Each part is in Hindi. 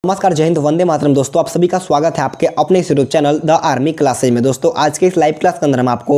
नमस्कार, जय हिंद, वंदे मातरम। दोस्तों आप सभी का स्वागत है आपके अपने इस YouTube channel the army classes में। दोस्तों आज के इस लाइव क्लास के अंदर हम आपको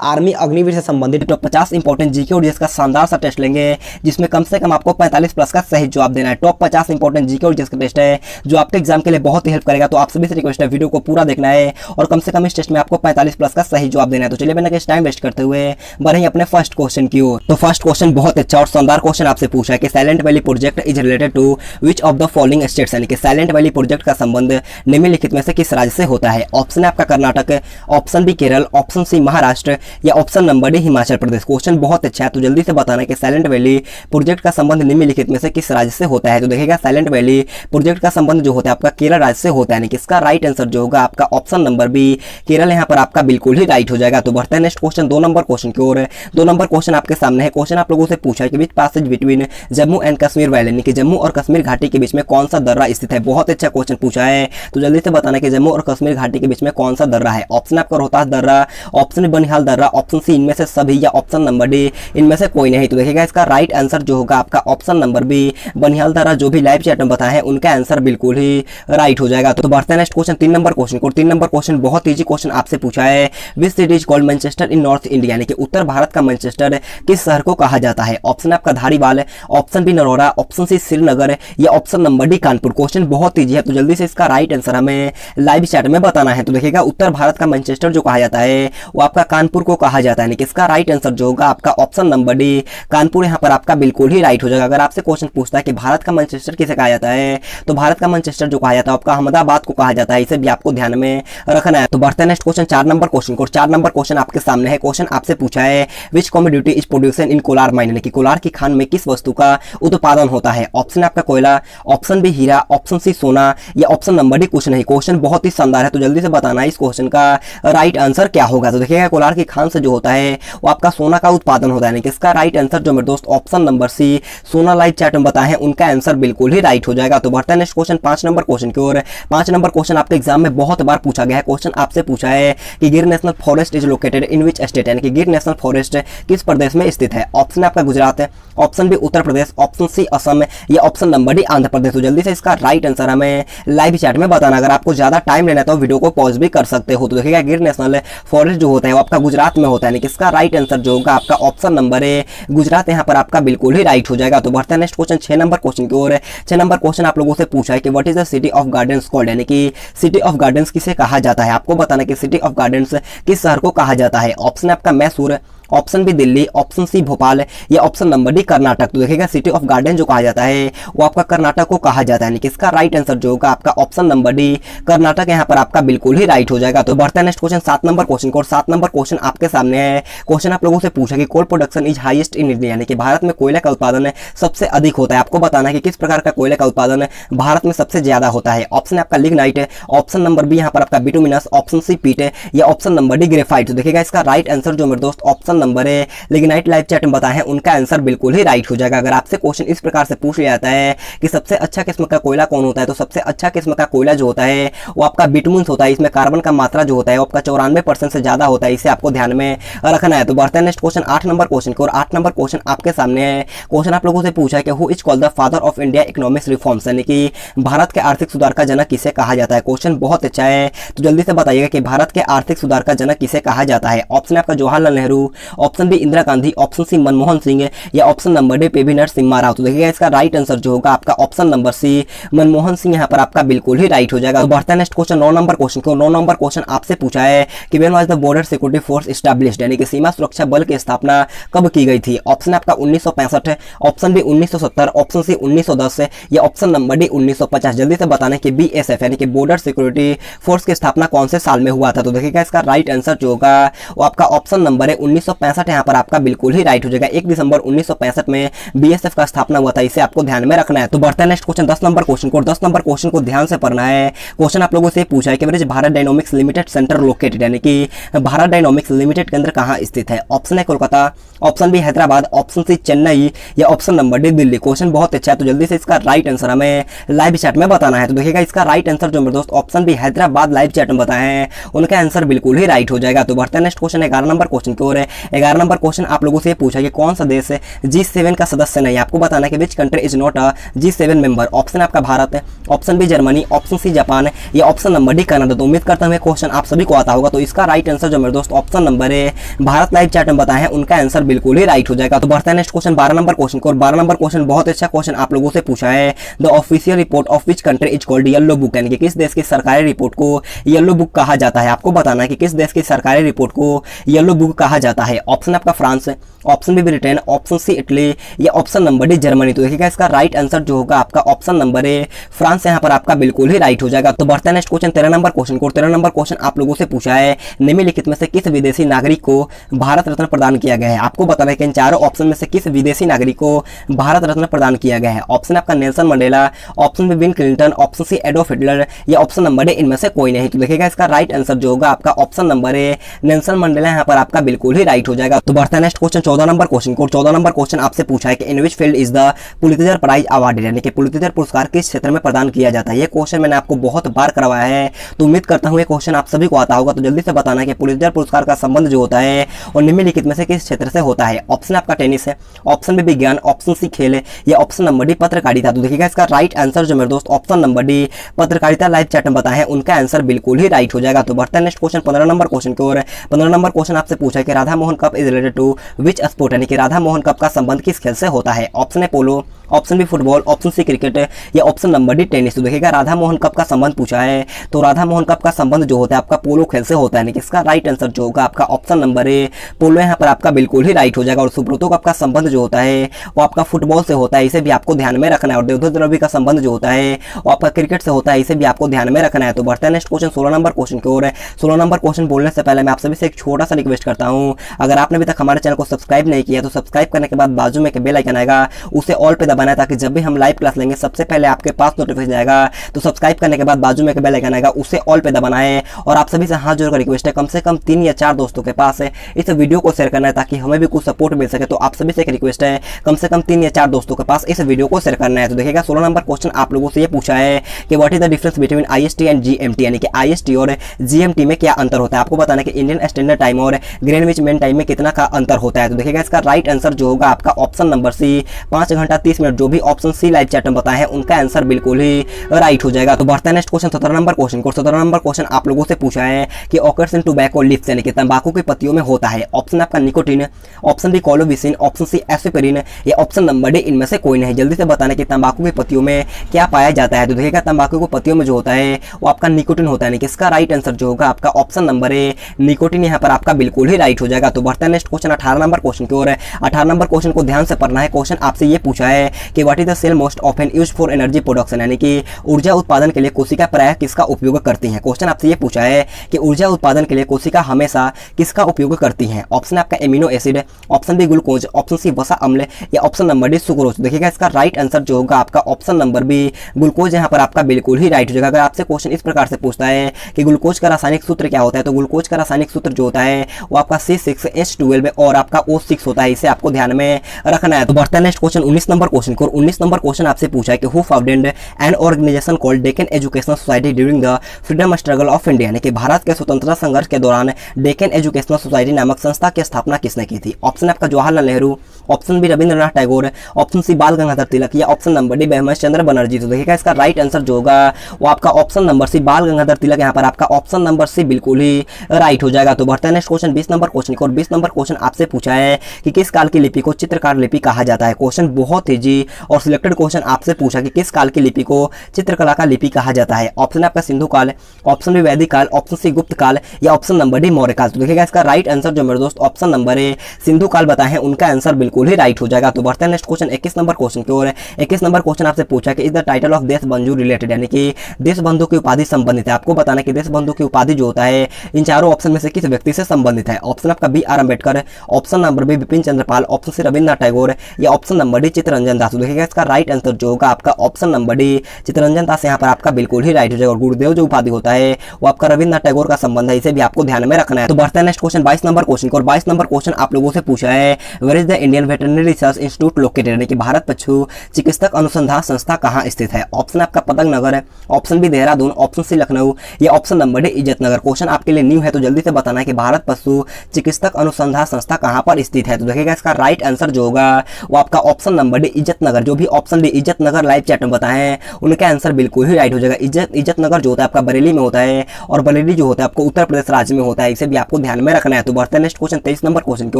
आर्मी अग्निवीर से संबंधित टॉप 50 इंपॉर्टेंट जीके और जीएस का शानदार सा टेस्ट लेंगे, जिसमें कम से कम आपको 45 प्लस का सही जवाब देना है। टॉप 50 इंपॉर्टेंट जीके और जीएस का टेस्ट है जो आपके एग्जाम के लिए बहुत ही हेल्प करेगा। तो आप सभी से रिक्वेस्ट है वीडियो को पूरा देखना है और कम से कम इस टेस्ट में आपको 45 प्लस का सही जवाब देना है। तो चलिए बिना किसी टाइम वेस्ट करते हुए बढ़े अपने फर्स्ट क्वेश्चन की ओर। तो फर्स्ट क्वेश्चन बहुत अच्छा और शानदार क्वेश्चन आपसे पूछा है कि silent valley project is related to which of the following states, यानी कि साइलेंट वैली प्रोजेक्ट का संबंध निम्नलिखित में से किस राज्य से होता है। ऑप्शन है आपका Karnataka, option B Kerala, option C Maharashtra या option number D Himachal Pradesh. Question बहुत अच्छा है, तो जल्दी से बताना कि साइलेंट वैली प्रोजेक्ट का संबंध निम्नलिखित में से किस राज्य से होता है। तो देखिएगा साइलेंट वैली प्रोजेक्ट का संबंध जो होता है आपका केरल राज्य से होता है, यानी कि इसका राइट आंसर जो होगा आपका ऑप्शन नंबर बी केरल यहाँ पर आपका बिल्कुल ही राइट हो जाएगा। तो बढ़ते हैं नेक्स्ट क्वेश्चन 2 नंबर क्वेश्चन की ओर। 2 नंबर क्वेश्चन आपके सामने है। क्वेश्चन आप लोगों से पूछा है कि बीच passage between Jammu and Kashmir valley, यानी कि जम्मू और कश्मीर घाटी के बीच में कौन सा दर्रा स्थित है। बहुत अच्छा क्वेश्चन पूछा है, तो जल्दी से बताना कि जम्मू और कश्मीर घाटी के बीच में कौन सा दर्रा है। ऑप्शन आपका रोहतास दर्रा, ऑप्शन बनिहाल दर्रा, ऑप्शन सी इनमें से सभी या ऑप्शन नंबर डी इनमें से कोई नहीं। तो देखिएगा इसका राइट आंसर जो होगा आपका ऑप्शन नंबर बी बनिहाल दर्रा। जो भी लाइव चैट में बताए हैं उनका आंसर बिल्कुल ही राइट हो जाएगा। तो बढ़ते हैं नेक्स्ट क्वेश्चन 3 नंबर क्वेश्चन को। 3 नंबर क्वेश्चन बहुत इजी क्वेश्चन आपसे पूछा है। Which city is called Manchester in north India, यानी कि उत्तर भारत का मैनचेस्टर किस शहर को कहा जाता है। ऑप्शन आपका Dhariwal, option B Narora, option C Srinagar या option number D Kanpur. Question बहुत इजी है, तो जल्दी से इसका राइट आंसर हमें लाइव चैट में बताना है। तो देखिएगा उत्तर भारत का मैनचेस्टर जो कहा जाता है वो आपका कानपुर को कहा जाता है, यानी कि इसका राइट आंसर जो होगा आपका ऑप्शन नंबर डी कानपुर यहाँ पर आपका बिल्कुल ही राइट हो जाएगा। अगर आपसे क्वेश्चन पूछता है कि भारत का मैनचेस्टर किसे कहा जाता है, तो भारत का मैनचेस्टर जो कहा जाता है आपका अहमदाबाद को कहा जाता है। इसे भी आपको ध्यान में रखना है। तो बढ़ते हैं नेक्स्ट क्वेश्चन 4 नंबर क्वेश्चन को। 4 नंबर क्वेश्चन आपके सामने है। क्वेश्चन आपसे पूछा है which commodity is produced in Kolar mine, यानी कि कोलार की खान में किस वस्तु का उत्पादन होता है। ऑप्शन आपका कोयला, ऑप्शन बी हीरा, ऑप्शन सी सोना या ऑप्शन नंबर डी कुछ नहीं। क्वेश्चन बहुत ही शानदार है, तो जल्दी से बताना इस क्वेश्चन का राइट आंसर क्या होगा। तो देखिएगा कोलार की खान से जो होता है वो आपका सोना का उत्पादन होता है, यानी कि इसका राइट आंसर जो मेरे दोस्त ऑप्शन नंबर सी सोना लाइव चैट में बताए हैं उनका आंसर बिल्कुल ही राइट हो जाएगा। तो बढ़ते हैं नेक्स्ट क्वेश्चन 5 नंबर क्वेश्चन की ओर। 5 नंबर क्वेश्चन आपके एग्जाम में बहुत बार पूछा गया है। क्वेश्चन आपसे पूछा है कि गिर national forest is located in which state, यानी कि गिर नेशनल फॉरेस्ट किस प्रदेश में स्थित है। ऑप्शन आपका गुजरात है, option B Uttar Pradesh, option C Assam या option number D Andhra Pradesh. तो जल्दी से इसका राइट आंसर हमें लाइव चैट में बताना। अगर आपको ज्यादा टाइम लेना है तो वीडियो को पॉज भी कर सकते हो। तो देखिएगा गिर नेशनल फॉरेस्ट जो होता है वो आपका गुजरात में होता है, यानी कि इसका राइट आंसर जो होगा आपका ऑप्शन नंबर ए गुजरात यहाँ पर आपका बिल्कुल ही राइट हो जाएगा। तो बढ़ते हैं नेक्स्ट क्वेश्चन 6 नंबर क्वेश्चन की ओर। 6 नंबर क्वेश्चन आप लोगों से पूछा है कि what is the city of gardens called, यानी कि सिटी ऑफ गार्डन्स किसे कहा जाता है। आपको बताना कि सिटी ऑफ गार्डन्स किस शहर को कहा जाता है। ऑप्शन आपका Mysore, option B Delhi, option C Bhopal या ऑप्शन नंबर डी कर्नाटक। तो देखिएगा सिटी ऑफ गार्डन जो कहा जाता है वो आपका कर्नाटक को कहा जाता है, यानी कि इसका राइट आंसर जो होगा आपका ऑप्शन नंबर डी कर्नाटक यहाँ पर आपका बिल्कुल ही राइट हो जाएगा। तो बढ़ते हैं नेक्स्ट क्वेश्चन 7 नंबर क्वेश्चन को। 7 नंबर क्वेश्चन आपके सामने है। क्वेश्चन आप लोगों से पूछा कि coal production is highest in India, यानी कि भारत में कोयले का उत्पादन सबसे अधिक होता है। आपको बताना है कि किस प्रकार का कोयले का उत्पादन भारत में सबसे ज्यादा होता है। ऑप्शन आपका लिग्नाइट, ऑप्शन नंबर बी यहाँ पर आपका बिटुमिनस, ऑप्शन सी पीट या ऑप्शन नंबर डी ग्रेफाइट। तो देखिएगा इसका राइट आंसर जो मेरे दोस्त ऑप्शन नंबर है लिग्नाइट लाइव चैट में बताए हैं उनका आंसर बिल्कुल ही राइट हो जाएगा। अगर आपसे क्वेश्चन इस प्रकार से पूछ लिया जाता है कि सबसे अच्छा किस्म का कोयला कौन होता है, तो सबसे अच्छा किस्म का कोयला जो होता है वो आपका बिटुमिनस होता है। इसमें कार्बन का मात्रा जो होता है वो आपका 94% से ज्यादा होता है। इसे आपको ध्यान में रखना है। तो बढ़ते हैं नेक्स्ट क्वेश्चन 8 नंबर क्वेश्चन को। और 8 नंबर क्वेश्चन आपके सामने है। क्वेश्चन आप लोगों से पूछा है कि who is called the father of India economics reforms, यानी कि भारत के आर्थिक सुधार का जनक किसे कहा जाता है। क्वेश्चन बहुत अच्छा है, तो जल्दी से बताइएगा कि भारत के आर्थिक सुधार का जनक किसे कहा जाता है। ऑप्शन आपका Jawaharlal Nehru, option B Indira Gandhi, option C Manmohan Singh या option number D PV Narasimha Rao. तो देखिएगा इसका राइट आंसर जो होगा आपका option number C Manmohan Singh यहाँ पर आपका बिल्कुल ही राइट हो जाएगा। तो बढ़ता है नेक्स्ट क्वेश्चन 9 नंबर क्वेश्चन को। 9 नंबर क्वेश्चन आपसे पूछा है कि when was the border security force established, यानी कि सीमा सुरक्षा बल की स्थापना कब की गई थी। ऑप्शन आपका 1965, ऑप्शन बी 1970, ऑप्शन सी 1910 या ऑप्शन नंबर डी 1950। जल्दी से बताना कि बीएसएफ यानी कि बॉर्डर सिक्योरिटी फोर्स की स्थापना कौन से साल में हुआ था। तो देखिएगा इसका राइट आंसर जो होगा वो आपका ऑप्शन नंबर है 1965 यहाँ पर आपका बिल्कुल ही राइट हो जाएगा। 1 दिसंबर 1965 में बीएसएफ का स्थापना हुआ था। इसे आपको ध्यान में रखना है। तो बढ़ता है नेक्स्ट क्वेश्चन 10 नंबर क्वेश्चन को। 10 नंबर क्वेश्चन को ध्यान से पढ़ना है। क्वेश्चन आप लोगों से पूछा है कि Bharat dynamics limited centre located, यानी कि भारत डायनोमिक्स लिमिटेड केंद्र कहाँ स्थित है। ऑप्शन है Kolkata, option B Hyderabad, option C Chennai या option number D Delhi. Question बहुत अच्छा है, तो जल्दी से इसका राइट आंसर हमें लाइव चैट में बताना है। तो देखिएगा इसका राइट आंसर जो मेरे दोस्त option B Hyderabad live chat में बताए हैं उनका आंसर बिल्कुल ही राइट हो जाएगा। तो बढ़ते हैं नेक्स्ट क्वेश्चन 11 नंबर क्वेश्चन की ओर। 11 नंबर क्वेश्चन आप लोगों से पूछा कि कौन सा देश G7 का सदस्य नहीं है, आपको बताना कि which country is not a G7 member. Option आपका Bharat, option B Germany, option C Japan या ऑप्शन नंबर डी कनाडा। तो उम्मीद करता हूं क्वेश्चन आप सभी को आता होगा। तो इसका राइट आंसर जो मेरे दोस्त ऑप्शन नंबर है भारत लाइव चैट में बताया है, उनका आंसर बिल्कुल ही राइट हो जाएगा। तो बढ़ता है नेक्स्ट क्वेश्चन 12 नंबर क्वेश्चन को। और 12 नंबर क्वेश्चन बहुत अच्छा क्वेश्चन आप लोगों से पूछा है। The official report of which country is called yellow book, यानी कि किस देश की सरकारी रिपोर्ट को येलो बुक कहा जाता है। आपको बताना है कि किस देश की सरकारी रिपोर्ट को येलो बुक कहा जाता है। ऑप्शन आपका France, option B Britain, option C Italy या ऑप्शन नंबर डी जर्मनी। तो देखिएगा इसका राइट आंसर जो होगा आपका ऑप्शन नंबर ए फ्रांस यहाँ पर आपका बिल्कुल ही राइट हो जाएगा। तो बढ़ता है नेक्स्ट क्वेश्चन 13 नंबर क्वेश्चन को। 13 नंबर क्वेश्चन आप लोगों से पूछा है निम्नलिखित में से किस विदेशी नागरिक को भारत रत्न प्रदान किया गया है। आपको बताना है कि इन चारों ऑप्शन में से किस विदेशी नागरिक को भारत रत्न प्रदान किया गया है। ऑप्शन आपका Nelson Mandela, option B Bill Clinton, option C Adolf Hitler या ऑप्शन नंबर डी इनमें से कोई नहीं। तो देखिएगा इसका राइट आंसर जो होगा आपका option number A Nelson Mandela यहाँ पर आपका बिल्कुल ही राइट हो जाएगा। तो बढ़ता है नेक्स्ट क्वेश्चन 14 नंबर क्वेश्चन को। 14 नंबर क्वेश्चन आपसे पूछा है कि in which field is the Pulitzer prize awarded, यानी कि पुलित्जर पुरस्कार किस क्षेत्र में प्रदान किया जाता है। ये क्वेश्चन मैंने आपको बहुत बार करवाया है, तो उम्मीद करता हूँ ये क्वेश्चन आप सभी को आता होगा। तो जल्दी से बताना कि पुलित्जर पुरस्कार का संबंध जो होता है और निम्नलिखित में से किस क्षेत्र से होता है। ऑप्शन आपका टेनिस है, ऑप्शन बी विज्ञान, ऑप्शन सी खेल या ऑप्शन नंबर डी पत्रकारिता। तो देखिएगा इसका राइट आंसर जो मेरे दोस्त ऑप्शन नंबर डी पत्रकारिता लाइव चैट में बताया है, उनका आंसर बिल्कुल ही राइट हो जाएगा। तो बढ़ता है नेक्स्ट क्वेश्चन 15 नंबर क्वेश्चन की ओर। 15 नंबर क्वेश्चन आपसे पूछा है कि Radha Mohan cup is related to which sport, यानी कि राधा मोहन कप का संबंध किस खेल से होता है। ऑप्शन है polo, option B football, option C cricket या ऑप्शन नंबर डी टेनिस। तो देखिएगा राधा मोहन कप का संबंध पूछा है, तो राधा मोहन कप का संबंध जो होता है आपका पोलो खेल से होता है। इसका राइट आंसर जो होगा आपका ऑप्शन नंबर ए पोलो यहाँ पर आपका बिल्कुल ही राइट हो जाएगा। और सुब्रतो कप का संबंध जो होता है वो आपका फुटबॉल से होता है, इसे भी आपको ध्यान में रखना है। और देवदत्त रवि का संबंध जो होता है वो आपका क्रिकेट से होता है, इसे भी आपको ध्यान में रखना है। तो बढ़ता है नेक्स्ट क्वेश्चन 16 नंबर क्वेश्चन की ओर। 16 नंबर क्वेश्चन बोलने से पहले मैं आप सभी से एक छोटा सा रिक्वेस्ट करता हूँ, अगर आपने अभी तक हमारे चैनल को सब्सक्राइब नहीं किया तो सब्सक्राइब करने के बाद बाजू में एक बेल आइकन आएगा, उसे ऑल पे दबाना है ताकि जब भी हम लाइव क्लास लेंगे सबसे पहले आपके पास नोटिफिकेशन आएगा। तो सब्सक्राइब करने के बाद बाजू में एक बेल आइकन आएगा, उसे ऑल पे दबाना है। और आप सभी से हाथ जोड़कर रिक्वेस्ट है कम से कम 3 या 4 दोस्तों के पास इस वीडियो को शेयर करना है ताकि हमें भी कुछ सपोर्ट मिल सके। तो आप सभी से एक रिक्वेस्ट है कम से कम 3 या 4 दोस्तों के पास इस वीडियो को शेयर करना है। तो देखिएगा 16 नंबर क्वेश्चन आप लोगों से ये पूछा है कि what is the difference between IST and GMT, यानी कि आईएसटी और जीएमटी में क्या अंतर होता है। आपको बताना है कि इंडियन स्टैंडर्ड टाइम और ग्रीनविच मीन टाइम में कितना का अंतर होता है। तो देखिएगा इसका राइट आंसर जो होगा आपका ऑप्शन नंबर सी 5 घंटा 30 मिनट। जो भी ऑप्शन सी लाइव चैट में बताया है उनका आंसर बिल्कुल ही राइट हो जाएगा। तो बढ़ता है नेक्स्ट क्वेश्चन 17 नंबर क्वेश्चन को। 17 नंबर क्वेश्चन आप लोगों से पूछा है कि ऑकर्स इन टोबैको लीव्स, यानी कि तंबाकू की पत्तियों में होता है। ऑप्शन आपका nicotine, option B colchicine, option C aspirin या ऑप्शन नंबर डी इनमें से कोई नहीं। जल्दी से बताना कि तंबाकू की पत्तियों में क्या पाया जाता है। तो देखिएगा तंबाकू की पत्तियों में जो होता है वो आपका निकोटीन होता है, यानी कि इसका राइट आंसर जो होगा आपका ऑप्शन नंबर ए निकोटीन यहाँ पर आपका बिल्कुल ही राइट हो जाएगा। तो बढ़ता है नेक्स्ट क्वेश्चन 18 नंबर क्वेश्चन की ओर। 18 नंबर क्वेश्चन को ध्यान से पढ़ना है। क्वेश्चन आपसे ये पूछा है कि what is the cell most often used for energy production, यानी कि ऊर्जा उत्पादन के लिए कोशिका प्रायः किसका उपयोग करती है। क्वेश्चन आपसे ये पूछा है कि ऊर्जा उत्पादन के लिए कोशिका हमेशा किसका उपयोग करती है। ऑप्शन आपका amino acid, option B glucose, option C वसा अम्ल या ऑप्शन नंबर डी सुक्रोज। देखिएगा इसका राइट आंसर जो होगा आपका ऑप्शन नंबर बी ग्लूकोज यहाँ पर आपका बिल्कुल ही राइट हो जाएगा। अगर आपसे क्वेश्चन इस प्रकार से पूछता है कि ग्लूकोज का रासायनिक सूत्र क्या होता है, तो ग्लूकोज का रासायनिक सूत्र जो होता है वो आपका C6H12 और आपका O6 होता है, इसे आपको ध्यान में रखना है। तो बढ़ता है नेक्स्ट क्वेश्चन 19 नंबर क्वेश्चन को। 19 नंबर क्वेश्चन आपसे पूछा है कि who founded an organisation called Deccan educational society during the freedom struggle of India, यानी कि भारत के स्वतंत्रता संघर्ष के दौरान डेक्कन एजुकेशनल सोसाइटी नामक संस्था की स्थापना किसने की थी। ऑप्शन आपका Jawaharlal Nehru, option B Rabindranath Tagore, option C Bal Gangadhar Tilak या option number D Hemchandra Chandra Banerjee. तो देखिएगा इसका राइट आंसर जो होगा वो आपका ऑप्शन नंबर सी बाल गंगाधर तिलक यहाँ पर आपका ऑप्शन नंबर सी बिल्कुल ही राइट हो जाएगा। तो बढ़ता है नेक्स्ट क्वेश्चन 20 नंबर क्वेश्चन को। 20 नंबर क्वेश्चन आपसे पूछा है कि किस काल की लिपि को चित्रकार लिपि कहा जाता है। क्वेश्चन बहुत इजी और सिलेक्टेड क्वेश्चन आपसे पूछा कि किस काल की लिपि को चित्रकला का लिपि कहा जाता है। ऑप्शन आपका सिंधु काल, ऑप्शन बी वैदिक काल, ऑप्शन सी गुप्त काल या ऑप्शन नंबर डी मौर्य काल। तो देखिएगा इसका राइट आंसर जो मेरे दोस्त ऑप्शन नंबर ए सिंधु काल बताए हैं, उनका आंसर बिल्कुल ही राइट हो जाएगा। तो बढ़ता है नेक्स्ट क्वेश्चन 21 नंबर क्वेश्चन की ओर। 21 नंबर क्वेश्चन आपसे पूछा कि इज द टाइटल ऑफ देश बंधु रिलेटेड, यानी कि देश बंधु की उपाधि संबंधित है। आपको बताना कि देश बंधु की उपाधि जो होता है इन चारों ऑप्शन में से किस व्यक्ति से संबंधित है। ऑप्शन आपका B R Ambedkar, option number B Bipin Chandrapal, option C Rabindranath Tagore या option number D Chittaranjan Das. Das. तो देखिएगा इसका राइट आंसर जो होगा आपका option number D Chittaranjan Das यहाँ पर आपका बिल्कुल ही राइट हो जाएगा। और गुरुदेव जो उपाधि होता है वो आपका रविन्द्रनाथ टैगोर का संबंध है, इसे भी आपको ध्यान में रखना है। तो बढ़ते हैं नेक्स्ट क्वेश्चन 22 नंबर क्वेश्चन को। और 22 नंबर क्वेश्चन आप लोगों से पूछा है where is the Indian veterinary research institute located, यानी कि भारत पशु चिकित्सक अनुसंधान संस्था कहाँ स्थित है। ऑप्शन आपका पतंग नगर है, option B Dehradun, option C Lucknow, या ऑप्शन नंबर डी इज्जत नगर। क्वेश्चन आपके लिए न्यू है तो जल्दी से बताना है कि भारत पशु चिकित्सक अनुसंधान संस्था कहाँ पर स्थित है। तो देखिएगा इसका राइट आंसर जो होगा वो आपका ऑप्शन नंबर डी इज्जत नगर। जो भी ऑप्शन डी इज्जत नगर लाइव चैट में बताएं उनका आंसर बिल्कुल ही राइट हो जाएगा। इज्जत नगर जो होता है आपका बरेली में होता है और बरेली जो होता है आपको उत्तर प्रदेश राज्य में होता है, इसे भी आपको ध्यान में रखना है। तो बढ़ते हैं नेक्स्ट क्वेश्चन 23 नंबर क्वेश्चन की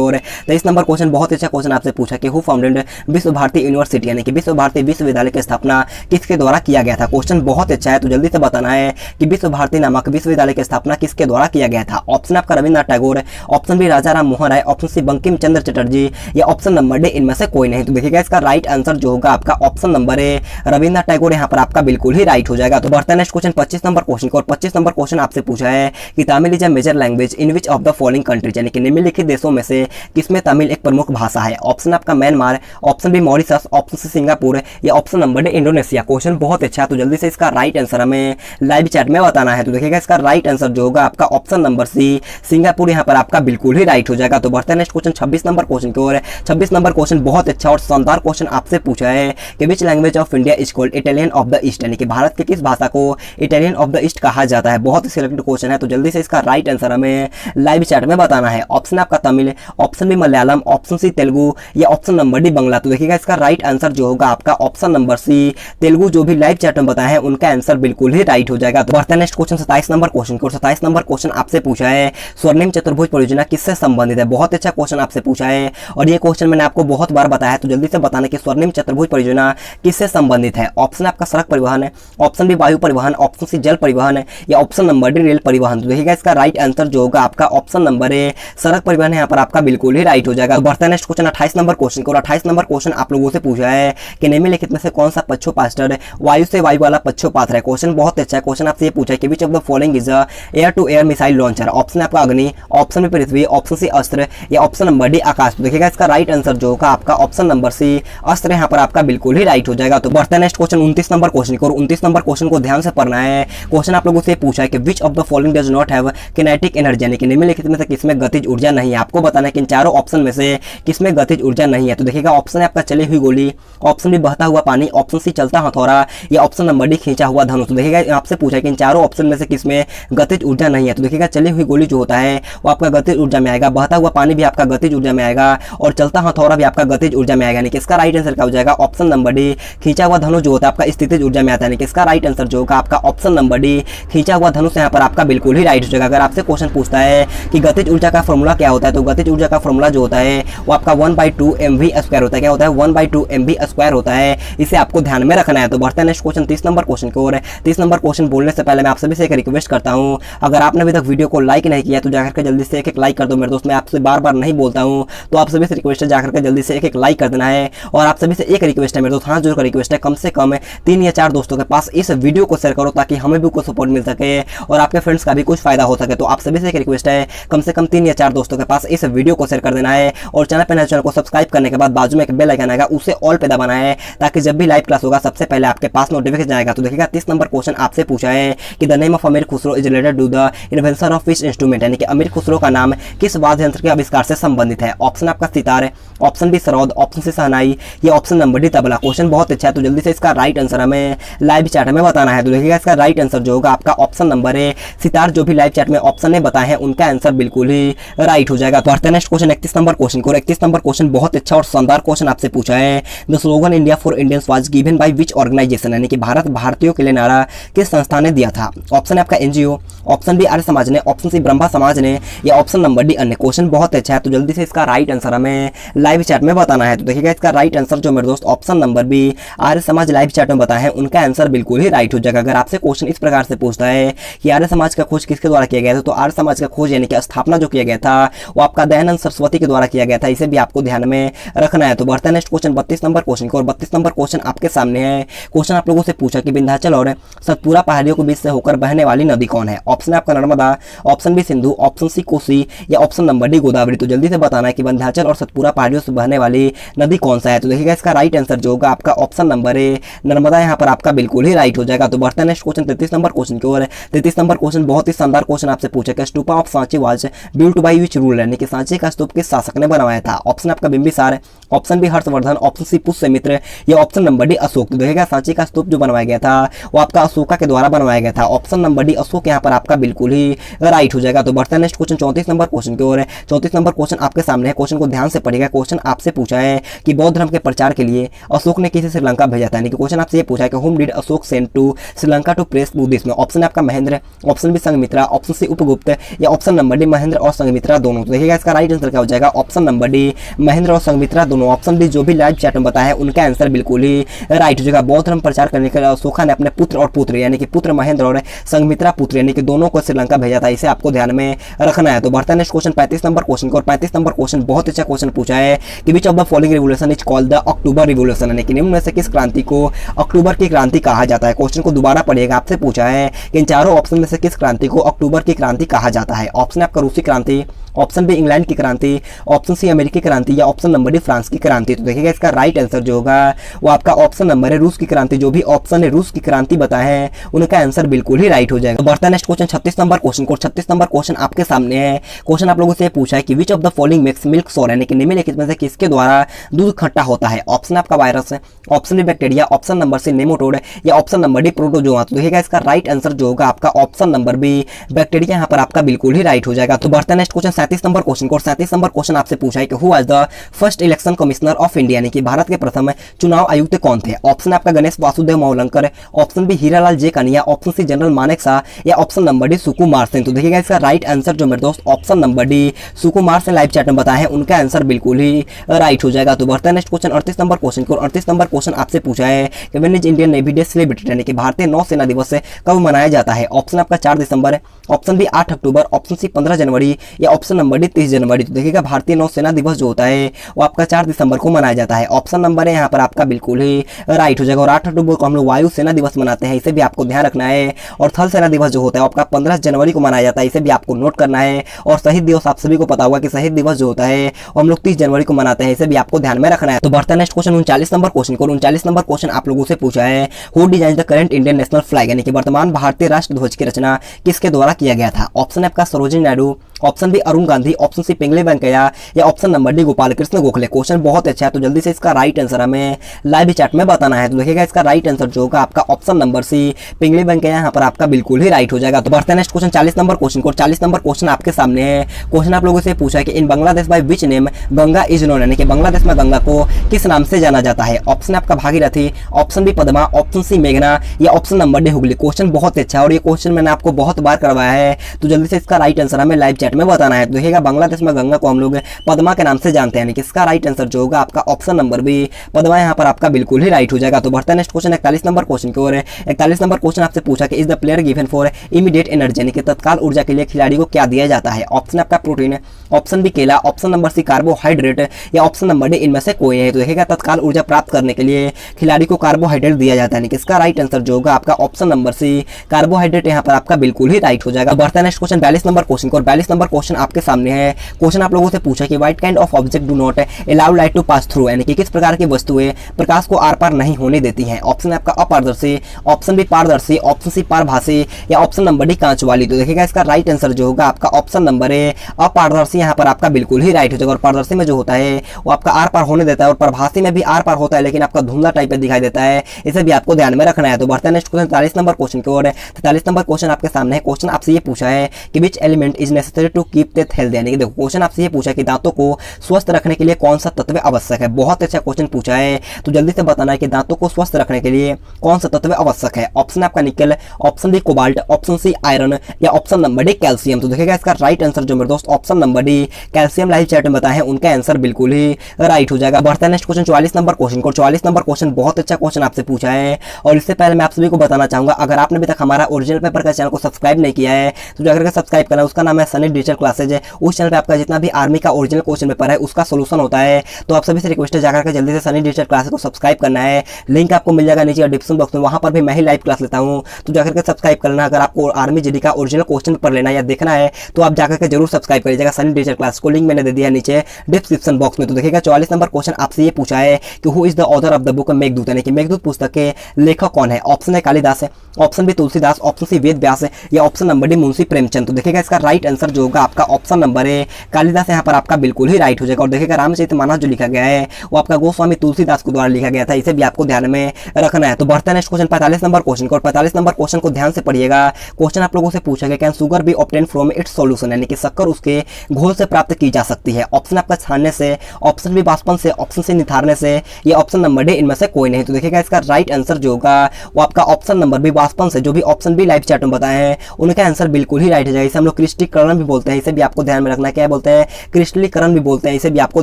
ओर। 23 नंबर क्वेश्चन बहुत अच्छा क्वेश्चन आपसे पूछा कि हु फाउंडेड विश्व भारती यूनिवर्सिटी, यानी कि विश्व भारती विश्वविद्यालय की स्थापना किसके द्वारा किया गया था। क्वेश्चन बहुत अच्छा है तो जल्दी से बताना है कि विश्व भारती नामक विश्वविद्यालय की स्थापना किसके द्वारा किया गया था। ऑप्शन आपका रविन्द्रनाथ टैगोर, ऑप्शन बी राजा राम मोहन राय, ऑप्शन सी बंकिम चंद्र चटर्जी, या ऑप्शन नंबर डी इनमें से कोई नहीं। तो देखिएगा इसका राइट आंसर जो होगा आपका option number A Rabindranath Tagore यहाँ पर आपका बिल्कुल ही राइट हो जाएगा। तो बढ़ते हैं नेक्स्ट क्वेश्चन 25 नंबर क्वेश्चन को। और 25 नंबर क्वेश्चन आपसे पूछा है कि Tamil is a major language in which of the following countries, यानी कि निम्नलिखित देशों में से किसमें तमिल एक प्रमुख भाषा है। ऑप्शन आपका Myanmar, option B Mauritius, option C Singapore, या option number D Indonesia. Question बहुत अच्छा है तो जल्दी से इसका राइट आंसर हमें लाइव चैट में बताना है। तो देखिएगा इसका राइट आंसर जो होगा आपका ऑप्शन नंबर सी सिंगापुर यहाँ पर आपका बिल्कुल ही राइट हो जाएगा। तो बढ़ते हैं नेक्स्ट क्वेश्चन 26 नंबर क्वेश्चन की ओर। 26 नंबर क्वेश्चन बहुत अच्छा और शानदार क्वेश्चन आपसे पूछा है कि which language of India is called Italian of the east, यानी कि भारत के किस भाषा को इटालियन ऑफ द ईस्ट कहा जाता है। बहुत ही सिलेक्टेड क्वेश्चन है तो जल्दी से इसका राइट आंसर हमें लाइव चैट में बताना है। ऑप्शन आपका Tamil, option B Malayalam, option C Telugu, या ऑप्शन नंबर डी बंगला। तो देखिएगा इसका राइट आंसर जो होगा आपका ऑप्शन नंबर सी तेलुगु। जो भी लाइव चैट में बताए हैं उनका आंसर बिल्कुल ही राइट हो जाएगा। तो बढ़ते हैं नेक्स्ट क्वेश्चन 27 नंबर क्वेश्चन को। 27 नंबर क्वेश्चन आपसे पूछा है स्वर्णिम चतुर्भुज परियोजना किससे संबंधित है। बहुत अच्छा क्वेश्चन आपसे पूछा है और ये क्वेश्चन मैंने आपको बहुत बार बताया है तो जल्दी से बताना कि स्वर्णिम चतुर्भुज परियोजना किससे संबंधित है। ऑप्शन आपका सड़क परिवहन है, ऑप्शन बी वायु परिवहन, ऑप्शन सी जल परिवहन, या ऑप्शन नंबर डी रेल परिवहन। तो देखिएगा इसका राइट आंसर जो होगा आपका ऑप्शन नंबर ए सड़क परिवहन यहाँ पर आपका बिल्कुल ही राइट हो जाएगा। तो बढ़ते हैं नेक्स्ट क्वेश्चन 28 नंबर क्वेश्चन को। 28 नंबर क्वेश्चन आप लोगों से पूछा है कि निम्नलिखित में से कौन सा पक्षोपास्टर वायु से वायु वाला पक्षोपात्र है। क्वेश्चन बहुत अच्छा है। क्वेश्चन आपसे ये पूछा है कि which of the following is air to air missile launcher. Option आपका Agni, option B Prithvi, option C Astra, या ऑप्शन नंबर डी आकाश। तो देखिएगा इसका राइट आंसर जो होगा आपका ऑप्शन नंबर सी अस्त्र यहाँ पर आपका बिल्कुल ही राइट हो जाएगा। तो बढ़ते हैं नेक्स्ट क्वेश्चन 29 नंबर क्वेश्चन को। 29 नंबर क्वेश्चन को ध्यान से पढ़ना है। क्वेश्चन आप लोगों से पूछा है कि which of the following does not have kinetic energy, यानी कि निम्नलिखित में से किसमें गतिज ऊर्जा नहीं है। आपको बताना है कि इन चारों ऑप्शन में से किसमें गतिज ऊर्जा नहीं है। तो देखिएगा ऑप्शन है आपका चली हुई गोली, ऑप्शन बी बहता हुआ पानी, ऑप्शन सी चलता हथौड़ा, या ऑप्शन नंबर डी खींचा हुआ धनुष। तो देखिएगा आपसे पूछा है कि इन चारों ऑप्शन में से किसमें गतिज ऊर्जा नहीं है। तो देखिएगा चली हुई गोली जो होता है वो आपका गतिज ऊर्जा में आएगा, बहता हुआ पानी भी आपका गतिज ऊर्जा में आएगा, और चलता हथौड़ा भी आपका गतिज ऊर्जा में आएगा। यानी कि इसका राइट आंसर क्या हो जाएगा ऑप्शन नंबर डी खींचा हुआ धनुष जो होता है आपका स्थितिज ऊर्जा में आता है। यानी कि इसका राइट आंसर जो होगा आपका ऑप्शन नंबर डी खींचा हुआ धनुष यहाँ पर आपका बिल्कुल ही राइट हो जाएगा। अगर आपसे क्वेश्चन पूछता है कि गतिज ऊर्जा का फॉर्मूला क्या होता है तो गतिज ऊर्जा का फॉर्मूला जो होता है वो आपका 1/2 mv² होता है। क्या होता है 1/2 mv² होता है, इसे आपको ध्यान में रखना है। तो बढ़ते हैं नेक्स्ट क्वेश्चन 30 नंबर क्वेश्चन की ओर। 30 नंबर क्वेश्चन बोलने से पहले मैं आप सभी से एक रिक्वेस्ट करता हूं, अगर आपने अभी तक वीडियो को लाइक नहीं किया तो जाकर के जल्दी से एक लाइक कर दो मेरे दोस्त। मैं आपसे बार बार नहीं बोलता हूं तो आप सभी से रिक्वेस्ट है जाकर के जल्दी से एक लाइक कर देना है। और आप सभी से एक रिक्वेस्ट है मेरे दोस्त, हाँ जोर रिक्वेस्ट है, कम से कम 3 या 4 दोस्तों के पास इस वीडियो को शेयर करो ताकि हमें भी कुछ सपोर्ट मिल सके और आपके फ्रेंड्स का भी कुछ फायदा हो सके। तो आप सभी से एक रिक्वेस्ट है कम से कम 3 या 4 दोस्तों के पास इस वीडियो को शेयर कर देना है और चैनल को सब्सक्राइब करने के बाद बाजू में एक बेल आइकन आएगा उसे ऑल पे दबाना है ताकि जब भी लाइव क्लास होगा सबसे पहले आपके पास नोटिफिकेशन आएगा। तो देखिएगा 30 नंबर क्वेश्चन आपसे पूछा है कि the name of Amir Khusro is related to the invention of which instrument, यानी कि अमीर खुसरो का नाम किस वाद्य यंत्र के आविष्कार से संबंधित है। ऑप्शन आपका sitar, option B sarod, option C shehnai, या option number D tabla. Question बहुत अच्छा है तो जल्दी से इसका राइट आंसर हमें लाइव चैट में बताना है। तो देखिएगा इसका राइट आंसर जो होगा आपका ऑप्शन नंबर ए सितार। जो भी लाइव चैट में ऑप्शन ने बताए हैं उनका आंसर बिल्कुल ही राइट हो जाएगा। तो बढ़ते हैं नेक्स्ट क्वेश्चन 31 नंबर क्वेश्चन को। 31 नंबर क्वेश्चन बहुत अच्छा और शानदार क्वेश्चन आपसे पूछा है the slogan India for Indians was given by which organisation, यानी कि भारत भारतीयों के लिए नारा किस संस्था ने दिया था। ऑप्शन आपका NGO, option B Arya Samaj ने, ऑप्शन सी ब्रह्मा समाज ने, या ऑप्शन नंबर डी अन्य। क्वेश्चन बहुत अच्छा है तो जल्दी से इसका राइट आंसर हमें लाइव चैट में बताना है। तो देखिएगा इसका राइट आंसर जो मेरे दोस्त option number B Arya Samaj live chat में बताया है उनका आंसर बिल्कुल ही राइट हो जाएगा। अगर आपसे क्वेश्चन इस प्रकार से पूछता है कि आर्य समाज का खोज किसके द्वारा किया गया था तो आर्य समाज का खोज यानी कि स्थापना जो किया गया था वो आपका दयानंद सरस्वती के द्वारा किया गया था, इसे भी आपको ध्यान में रखना है। तो बढ़ते हैं नेक्स्ट क्वेश्चन 32 नंबर क्वेश्चन को। और 32 नंबर क्वेश्चन आपके सामने है। क्वेश्चन आप लोगों से पूछा कि विंध्याचल और सतपुरा पहाड़ियों के बीच से होकर बहने वाली नदी कौन है। ऑप्शन आपका Narmada, option B Sindhu, option C Kosi, या ऑप्शन नंबर डी गोदावरी। तो जल्दी से बताना है कि विंध्याचल और सतपुरा पहाड़ियों से बहने वाली नदी कौन सा है। तो देखिएगा इसका राइट आंसर जो होगा आपका ऑप्शन नंबर ए नर्मदा यहाँ पर आपका बिल्कुल ही राइट हो जाएगा। तो बढ़ते हैं नेक्स्ट क्वेश्चन 33 नंबर क्वेश्चन की ओर। 33 नंबर क्वेश्चन बहुत ही शानदार क्वेश्चन आपसे पूछा कि stupa of Sanchi was built by which ruler, यानी कि सांची का स्तूप किस शासक ने बनवाया था। ऑप्शन आपका Bimbisara, option B Harshavardhana, option C Pushyamitra या ऑप्शन नंबर डी अशोक। तो देखिएगा सांची का स्तूप जो बनवाया गया था वो आपका अशोका के द्वारा बनवाया गया था। ऑप्शन नंबर डी अशोक यहाँ पर आपका बिल्कुल ही राइट हो जाएगा। तो बढ़ते हैं नेक्स्ट क्वेश्चन 34 नंबर क्वेश्चन की ओर। 34 नंबर क्वेश्चन आपके सामने है, क्वेश्चन को ध्यान से पढ़िएगा। क्वेश्चन आपसे पूछा है कि बौद्ध धर्म के प्रचार के लिए अशोक ने किसे श्रीलंका भेजा था, यानी कि क्वेश्चन आपसे ये पूछा है कि whom did Ashok send to Sri Lanka to press Buddhism. Option आपका Mahendra, option B Sanghamitra, option C Upagupta या ऑप्शन नंबर डी महेंद्र और संघमित्रा दोनों। तो देखिएगा इसका राइट आंसर क्या हो जाएगा, ऑप्शन नंबर डी महेंद्र और संघमित्रा दोनों। ऑप्शन डी जो भी लाइव चैट में बताया है उनका आंसर बिल्कुल ही राइट हो जाएगा। बौद्ध धर्म प्रचार करने के लिए अशोका ने अपने पुत्र और पुत्री यानी कि पुत्र महेंद्र और संघमित्रा पुत्र यानी कि दोनों को श्रीलंका भेजा था, इसे आपको ध्यान में रखना है। तो बढ़ता है नेक्स्ट क्वेश्चन 35 नंबर क्वेश्चन को। और 35 नंबर क्वेश्चन बहुत अच्छा क्वेश्चन पूछा है कि which of the following revolution is called the October revolution, यानी कि निम्न में से किस क्रांति को अक्टूबर की क्रांति कहा जाता है। क्वेश्चन को दोबारा पढ़िएगा, आपसे पूछा है कि इन चारों ऑप्शन में से किस क्रांति को अक्टूबर की क्रांति कहा जाता है। ऑप्शन आपका रूसी क्रांति, ऑप्शन बी इंग्लैंड की क्रांति, ऑप्शन सी अमेरिकी क्रांति या ऑप्शन नंबर डी फ्रांस की क्रांति। तो देखिएगा इसका राइट आंसर जो होगा वो आपका ऑप्शन नंबर है रूस की क्रांति। जो भी ऑप्शन है रूस की क्रांति बताए हैं उनका आंसर बिल्कुल ही राइट हो जाएगा। तो बढ़ता है नेक्स्ट क्वेश्चन 36 नंबर क्वेश्चन को। 36 नंबर क्वेश्चन आपके सामने है। क्वेश्चन आप लोगों से पूछा है कि which of the following makes milk सोर, यानी कि निम्नलिखित में से किसके द्वारा दूध खट्टा होता है। ऑप्शन आपका virus, option B bacteria, option number C nematode या ऑप्शन नंबर डी प्रोटोजोआ। तो देखिएगा इसका राइट आंसर जो होगा आपका ऑप्शन नंबर बी बैक्टीरिया यहाँ पर आपका बिल्कुल ही राइट हो जाएगा। तो बढ़ता है नेक्स्ट क्वेश्चन 37 नंबर क्वेश्चन को। 37 नंबर क्वेश्चन आपसे पूछा है कि who was the first election commissioner of India, यानी कि भारत के प्रथम चुनाव आयुक्त कौन थे। ऑप्शन आपका Ganesh Vasudev Mavalankar, option B Hiralal J Kania, option C General Manekshaw या option number D Sukumar Sen. तो देखिएगा इसका राइट आंसर जो मेरे दोस्त option number D Sukumar Sen live chat में बताया है उनका आंसर बिल्कुल ही राइट हो जाएगा। तो बढ़ता है नेक्स्ट क्वेश्चन 38 नंबर क्वेश्चन को। 38 नंबर क्वेश्चन आपसे पूछा है कि when is Indian navy day celebrated, यानी कि भारतीय नौसेना दिवस कब मनाया जाता है। ऑप्शन आपका 4 दिसंबर, ऑप्शन बी 8 अक्टूबर, ऑप्शन सी 15 जनवरी या ऑप्शन नंबर डी 30 जनवरी। तो देखिएगा भारतीय नौसेना दिवस जो होता है वो आपका 4 दिसंबर को मनाया जाता है। ऑप्शन नंबर है यहाँ पर आपका बिल्कुल ही राइट हो जाएगा। और 8 अक्टूबर को हम लोग वायु सेना दिवस मनाते हैं, इसे भी आपको ध्यान रखना है। और थल सेना दिवस जो होता है आपका 15 जनवरी को मनाया जाता है, इसे भी आपको नोट करना है। और शहीद दिवस आप सभी को पता होगा कि शहीद दिवस जो होता है वो हम लोग 30 जनवरी को मनाते हैं, इसे भी आपको ध्यान में रखना है। तो बढ़ता है नेक्स्ट क्वेश्चन 39 नंबर क्वेश्चन को। 39 नंबर क्वेश्चन आप लोगों से पूछा है who design the current Indian national flag, यानी कि वर्तमान भारतीय राष्ट्र ध्वज की रचना किसके द्वारा किया गया था। ऑप्शन आपका Sarojini Naidu, option B Arun Gandhi, option C Pingali Venkayya या option number D Gopal Krishna Gokhale. Question बहुत अच्छा है, तो जल्दी से इसका राइट आंसर हमें लाइव चैट में बताना है। तो देखिएगा इसका राइट आंसर जो होगा आपका option number C Pingali Venkayya यहाँ पर आपका बिल्कुल ही राइट हो जाएगा। तो बढ़ते हैं नेक्स्ट क्वेश्चन 40 नंबर क्वेश्चन को। 40 नंबर क्वेश्चन आपके सामने है। क्वेश्चन आप लोगों से पूछा है कि in Bangladesh by which name Ganga is known, यानी कि बांग्लादेश में गंगा को किस नाम से जाना जाता है। ऑप्शन आपका Bhagirathi, option B Padma, option C मेघना या option number D Hooghly. Question बहुत अच्छा है और ये क्वेश्चन मैंने आपको बहुत बार करवाया है, तो जल्दी से इसका राइट आंसर हमें लाइव चैट में बताना है। देखिएगा बांग्लादेश में गंगा को हम लोग पद्मा के नाम से जानते हैं, इसका राइट आंसर जो होगा आपका ऑप्शन नंबर बी पद्मा यहाँ पर आपका बिल्कुल ही राइट हो जाएगा। तो बढ़ता है नेक्स्ट क्वेश्चन 41 नंबर क्वेश्चन की ओर। 41 नंबर क्वेश्चन आपसे पूछा कि is the player given for immediate energy, यानी कि तत्काल ऊर्जा के लिए खिलाड़ी को क्या दिया जाता है। ऑप्शन आपका प्रोटीन, ऑप्शन बी केला, ऑप्शन नंबर सी कार्बोहाइड्रेट या ऑप्शन नंबर डी इनमें से कोई है। तो देखिएगा तत्काल ऊर्जा प्राप्त करने के लिए खिलाड़ी को कार्बोहाइड्रेट दिया जाता है, यानी कि इसका राइट आंसर जो होगा आपका ऑप्शन नंबर सी कार्बोहाइड्रेट यहाँ पर आपका बिल्कुल ही राइट हो जाएगा। बढ़ता है नेक्स्ट क्वेश्चन 42 नंबर क्वेश्चन को। 42 नंबर क्वेश्चन आपके सामने है। क्वेश्चन आप लोगों से पूछा कि what kind of object do not allow light to pass through, यानी कि किस प्रकार की वस्तुएं प्रकाश को आर पार नहीं होने देती हैं। ऑप्शन आपका अपारदर्शी, ऑप्शन बी पारदर्शी, ऑप्शन सी पारभासी या ऑप्शन नंबर डी कांच वाली। तो देखिएगा इसका राइट आंसर जो होगा आपका ऑप्शन नंबर ए अपारदर्शी यहाँ पर आपका बिल्कुल ही राइट हो जाएगा। और पारदर्शी में जो होता है वो आपका आर पार होने देता है, और प्रभासी में भी आर पार होता है लेकिन आपका धुंधला टाइप में दिखाई देता है, इसे भी आपको ध्यान में रखना है। तो बढ़ता है नेक्स्ट क्वेश्चन 43 नंबर क्वेश्चन की ओर। 43 नंबर क्वेश्चन आपके सामने है। क्वेश्चन आपसे ये पूछा है कि which element is necessary to keep teeth healthy, यानी कि देखो क्वेश्चन आपसे ये पूछा है कि दांतों को स्वस्थ रखने के लिए कौन सा तत्व आवश्यक है। बहुत अच्छा क्वेश्चन पूछा है, तो जल्दी से बताना है कि दांतों को स्वस्थ रखने के लिए कौन सा तत्व आवश्यक है। ऑप्शन आपका nickel, option D cobalt, option C iron या ऑप्शन नंबर डी कैल्शियम। तो देखिएगा इसका राइट आंसर जो मेरे दोस्त option number D calcium live chat में बताया है उनका आंसर बिल्कुल ही राइट हो जाएगा। बढ़ता है नेक्स्ट क्वेश्चन 44 नंबर क्वेश्चन को। 44 नंबर क्वेश्चन बहुत अच्छा क्वेश्चन आपसे पूछा है, और इससे पहले मैं आप सभी को बताना चाहूंगा अगर आपने अभी तक हमारा ओरिजिनल पेपर का चैनल को सब्सक्राइब नहीं किया है तो जाकर के सब्सक्राइब करना। उसका नाम है सनी डिजिटल क्लासेज है, उस चैनल पे आपका जितना भी आर्मी का ओरिजिनल क्वेश्चन पेपर है उसका सोल्यूशन होता है। तो आप सभी से रिक्वेस्ट है जाकर के जल्दी से सनी डिजिटल क्लासेज को सब्सक्राइब करना है। लिंक आपको मिल जाएगा नीचे डिस्क्रिप्शन बॉक्स में, वहां पर भी मैं ही लाइव क्लास लेता हूं, तो जाकर के सब्सक्राइब करना। अगर आपको आर्मी जीडी का ओरिजिनल क्वेश्चन पेपर लेना या देखना है तो आप जाकर के जरूर सब्सक्राइब करिएगा सनी डिजिटल क्लास को। लिंक मैंने दे दिया नीचे डिस्क्रिप्शन बॉक्स में। तो देखिएगा 44 नंबर क्वेश्चन आपसे ये पूछा है कि who is the author of the book Meghdoot, यानी कि मेघदूत पुस्तक के लेखक कौन है। ऑप्शन है कालिदास है, option B Tulsidas, option C Ved Vyas है, या option number D Munshi Premchand. तो देखिएगा इसका राइट आंसर जो होगा आपका ऑप्शन नंबर है कालिदास, यहाँ पर आपका बिल्कुल ही राइट हो जाएगा। और देखिएगा रामचरितमानस जो लिखा गया है वो आपका गोस्वामी तुलसीदास के द्वारा लिखा गया था, इसे भी आपको ध्यान में रखना है। तो बढ़ते हैं नेक्स्ट क्वेश्चन 45 नंबर क्वेश्चन को। और 45 नंबर क्वेश्चन को ध्यान से पढ़िएगा। क्वेश्चन आप लोगों से पूछा गया cane sugar B obtain from its solution, यानी कि शक्कर उसके घोल से प्राप्त की जा सकती है। ऑप्शन आपका छानने से, ऑप्शन बी वाष्पन से, ऑप्शन सी निथारने से, या ऑप्शन नंबर डी इनमें से कोई नहीं। तो देखिएगा इसका राइट आंसर जो होगा वो आपका ऑप्शन नंबर बी वाष्पन से, जो भी ऑप्शन बी लाइव चैट में बताए हैं उनका आंसर बिल्कुल ही राइट हो जाएगा। इसे हम लोग क्रिस्टलीकरण भी बोलते हैं, इसे भी आपको ध्यान में रखना है। क्या बोलते हैं? क्रिस्टलीकरण भी बोलते हैं, इसे भी आपको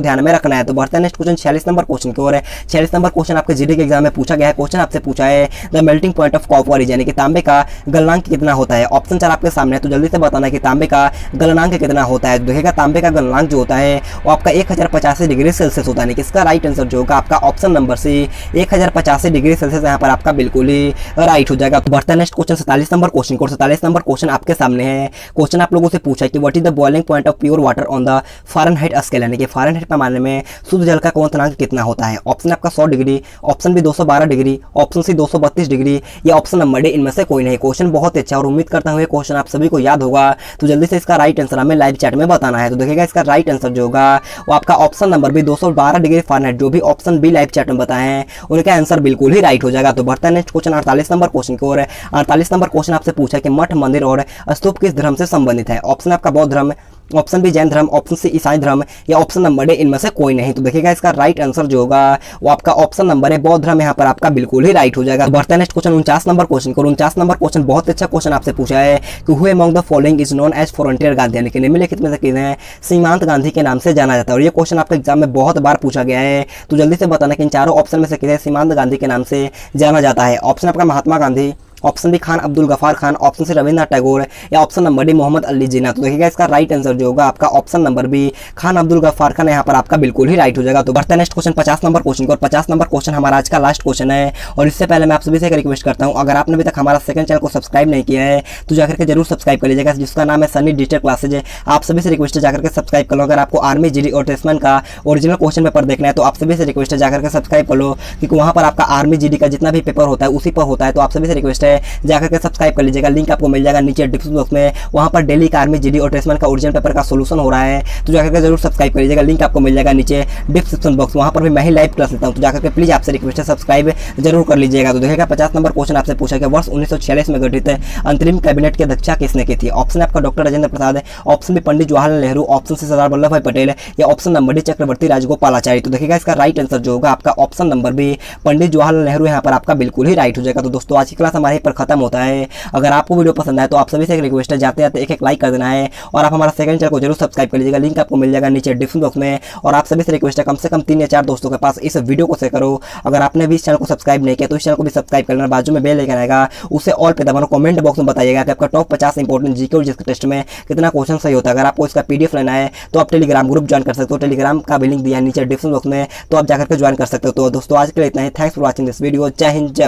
ध्यान में रखना है। तो बढ़ते हैं नेक्स्ट क्वेश्चन 46 नंबर क्वेश्चन की ओर है। 46 नंबर क्वेश्चन आपके जीडी के एग्जाम में पूछा गया है। क्वेश्चन आपसे पूछा है the melting point of copper is, यानी कि तांबे का गलनांक कितना होता है। ऑप्शन 4 आपके सामने है, तो जल्दी से बताना कि तांबे का गलनांक कितना होता है। तो देखिएगा तांबे का गलनांक जो होता है वो आपका 1085 डिग्री सेल्सियस होता है, यानी कि इसका राइट आंसर जो होगा आपका option number C 1085 degree Celsius यहाँ पर आपका बिल्कुल ही राइट हो जाएगा। बढ़ता है नेक्स्ट क्वेश्चन 47 नंबर क्वेश्चन को। 47 नंबर क्वेश्चन आपके सामने है। क्वेश्चन आप लोगों से पूछा है कि what is the boiling point of pure water on the Fahrenheit scale, यानी कि फ़ारेनहाइट पैमाने में शुद्ध जल का क्वथनांक कितना होता है। ऑप्शन आपका 100 degree, option B 212 degree, option C 232 degree, या ऑप्शन नंबर डी इनमें से कोई नहीं। क्वेश्चन बहुत अच्छा और उम्मीद करता हूँ ये क्वेश्चन आप सभी को याद होगा। तो जल्दी से इसका राइट आंसर हमें लाइव चैट में बताना है। तो देखिएगा इसका राइट आंसर जो होगा वो आपका option number B 212 degree Fahrenheit, जो भी ऑप्शन बी लाइव चैट में बताए हैं उनका आंसर बिल्कुल ही राइट हो जाएगा। तो बढ़ता है नेक्स्ट क्वेश्चन 48 नंबर क्वेश्चन की ओर है। 48 नंबर क्वेश्चन आपसे पूछा कि मठ, मंदिर और स्तूप किस धर्म से संबंधित है। ऑप्शन आपका बौद्ध धर्म, ऑप्शन बी जैन धर्म, ऑप्शन सी ईसाई धर्म, या ऑप्शन नंबर डी इनमें से कोई नहीं। तो देखिएगा इसका राइट आंसर जो होगा वो आपका ऑप्शन नंबर है बौद्ध धर्म, यहाँ पर आपका बिल्कुल ही राइट हो जाएगा। बढ़ता है नेक्स्ट क्वेश्चन 49 नंबर क्वेश्चन को। 49 नंबर क्वेश्चन बहुत अच्छा क्वेश्चन आपसे पूछा है कि who among the following is known as Frontier Gandhi, यानी कि निम्नलिखित में से किन्हें सीमांत गांधी के नाम से जाना जाता है। और ये क्वेश्चन आपके एग्जाम में बहुत बार पूछा गया है, तो जल्दी से बताना कि इन चारों ऑप्शन में से किन्हें सीमांत गांधी के नाम से जाना जाता है। ऑप्शन आपका Mahatma Gandhi, option B Khan Abdul Ghaffar Khan, option C Rabindranath Tagore, या option number D Mohammad Ali Jinnah. तो देखिएगा इसका राइट आंसर जो होगा आपका option number B Khan Abdul Ghaffar Khan, यहाँ पर आपका बिल्कुल ही राइट हो जाएगा। तो बढ़ता है नेक्स्ट क्वेश्चन 50 नंबर क्वेश्चन को। और 50 नंबर क्वेश्चन हमारा आज का लास्ट क्वेश्चन है। और इससे पहले मैं आप सभी से एक रिक्वेस्ट करता हूँ, अगर आपने अभी तक हमारा सेकंड चैनल को सब्सक्राइब नहीं किया है तो जाकर के जरूर सब्सक्राइब कर लीजिएगा, जिसका नाम है सनी डिजिटल क्लासेज है। आप सभी से रिक्वेस्ट है जाकर के सब्सक्राइब कर लो। अगर आपको आर्मी, जीडी और टेस्टमैन का ओरिजिनल क्वेश्चन पेपर देखना है तो आप सभी से रिक्वेस्ट है जाकर के सब्सक्राइब कर लो, क्योंकि वहाँ पर आपका आर्मी, जीडी का जितना भी पेपर होता है उसी पर होता है। तो आप सभी से रिक्वेस्ट है जाकर के सब्सक्राइब कर लीजिएगा। लिंक आपको मिल जाएगा नीचे डिस्क्रिप्शन बॉक्स में, वहां पर डेली का आर्मी, जीडी और टेस्टमैन का ओरिजिनल पेपर का सोल्यूशन हो रहा है, तो जाकर के जरूर सब्सक्राइब कर लीजिएगा। लिंक आपको मिल जाएगा नीचे डिस्क्रिप्शन बॉक्स, वहां पर भी मैं ही लाइव क्लास लेता हूं, तो जाकर के प्लीज आपसे रिक्वेस्ट है सब्सक्राइब जरूर कर लीजिएगा। तो देखिएगा 50 नंबर क्वेश्चन आपसे पूछा कि वर्ष 1946 में गठित अंतरिम कैबिनेट की अध्यक्षता किसने की थी। ऑप्शन आपका डॉक्टर राजेंद्र प्रसाद है, option B Pandit Jawaharlal Nehru, option C Sardar Vallabh भाई पटेल, या ऑप्शन नंबर डी चक्रवर्ती राजगोपालाचारी। तो देखिएगा इसका राइट आंसर जो होगा आपका option number B Pandit Jawaharlal Nehru, यहाँ पर आपका बिल्कुल ही राइट हो जाएगा। तो दोस्तों आज की क्लास हमारे पर खत्म होता है। अगर आपको वीडियो पसंद आए तो आप सभी से एक रिक्वेस्ट है जाते जाते एक लाइक कर देना है, और आप हमारा सेकंड चैनल को जरूर सब्सक्राइब कर लीजिएगा। लिंक आपको मिल जाएगा नीचे डिस्क्रिप्शन बॉक्स में। और आप सभी से रिक्वेस्ट है कम से कम 3 या 4 दोस्तों के पास इस वीडियो को शेयर करो। अगर आपने भी इस चैनल को सब्सक्राइब नहीं किया तो इस चैनल को भी सब्सक्राइब करना, बाजू में बेल आइकन आएगा उसे ऑल पे दबाना। कमेंट बॉक्स में बताइएगा कि आपका टॉप 50 इंपॉर्टेंट जीके और जिसके टेस्ट में कितना क्वेश्चन सही होता है। अगर आपको इसका पीडीएफ लेना है तो आप टेलीग्राम ग्रुप ज्वाइन कर सकते हो, टेलीग्राम का भी लिंक दिया है नीचे डिस्क्रिप्शन बॉक्स में, तो आप जाकर के ज्वाइन कर सकते हो। तो दोस्तों आज के लिए इतना ही। Thanks for watching this video. जय हिंद, जय भारत।